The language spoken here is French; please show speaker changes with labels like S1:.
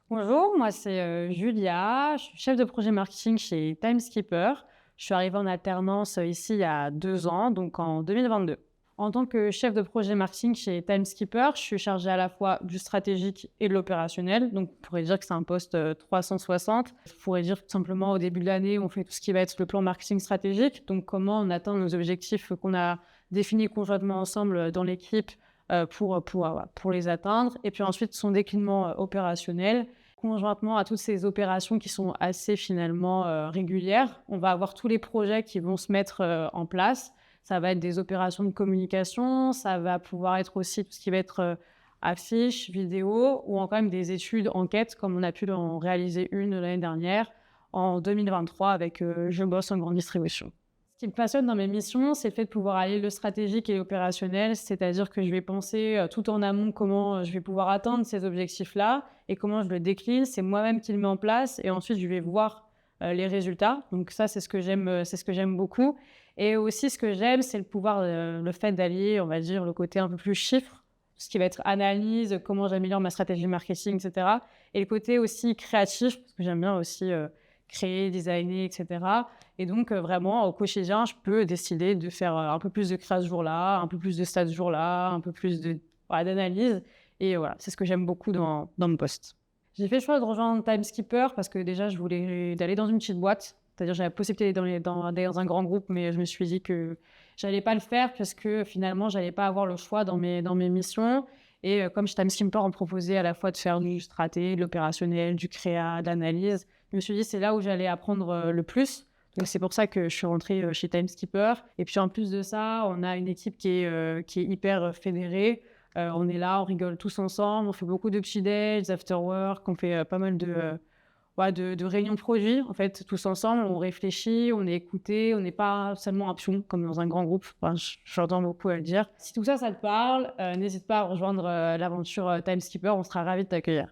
S1: Bonjour, moi c'est Julia, je suis chef de projet marketing chez Timeskipper. Je suis arrivée en alternance ici il y a 2 ans, donc en 2022. En tant que chef de projet marketing chez Timeskipper, je suis chargée à la fois du stratégique et de l'opérationnel. Donc, on pourrait dire que c'est un poste 360. Je pourrais dire tout simplement au début de l'année, on fait tout ce qui va être le plan marketing stratégique. Donc, comment on atteint nos objectifs qu'on a définis conjointement ensemble dans l'équipe pour les atteindre. Et puis ensuite, son déclinement opérationnel conjointement à toutes ces opérations qui sont assez finalement régulières. On va avoir tous les projets qui vont se mettre en place. Ça va être des opérations de communication, ça va pouvoir être aussi tout ce qui va être affiches, vidéos ou encore même des études, enquêtes, comme on a pu en réaliser une l'année dernière en 2023 avec Je bosse en grande distribution. Ce qui me passionne dans mes missions, c'est le fait de pouvoir allier le stratégique et l'opérationnel, c'est-à-dire que je vais penser tout en amont comment je vais pouvoir atteindre ces objectifs-là et comment je le décline. C'est moi-même qui le mets en place et ensuite je vais voir les résultats. Donc ça, c'est ce que j'aime beaucoup. Et aussi, ce que j'aime, c'est le fait d'allier, on va dire, le côté un peu plus chiffre, ce qui va être analyse, comment j'améliore ma stratégie marketing, etc. Et le côté aussi créatif, parce que j'aime bien aussi créer, designer, etc. Et donc, vraiment, au quotidien, je peux décider de faire un peu plus de créa ce jour-là, un peu plus de stats ce jour-là, un peu plus voilà, d'analyse. Et voilà, c'est ce que j'aime beaucoup dans mon poste. J'ai fait le choix de rejoindre Timeskipper parce que déjà, je voulais d'aller dans une petite boîte. C'est-à-dire, j'avais la possibilité d'aller dans un grand groupe, mais je me suis dit que j'allais pas le faire parce que finalement, j'allais pas avoir le choix dans mes missions. Et comme chez Timeskipper, on me proposait à la fois de faire du straté, de l'opérationnel, du créa, de l'analyse, je me suis dit c'est là où j'allais apprendre le plus. Donc, c'est pour ça que je suis rentrée chez Timeskipper. Et puis, en plus de ça, on a une équipe qui est hyper fédérée. On est là, on rigole tous ensemble, on fait beaucoup de petits déj, after work, on fait pas mal ouais, de réunions produits, en fait, tous ensemble, on réfléchit, on est écouté, on n'est pas seulement un pion comme dans un grand groupe. Enfin, j'entends beaucoup à le dire. Si tout ça, ça te parle, n'hésite pas à rejoindre l'aventure Timeskipper, on sera ravis de t'accueillir.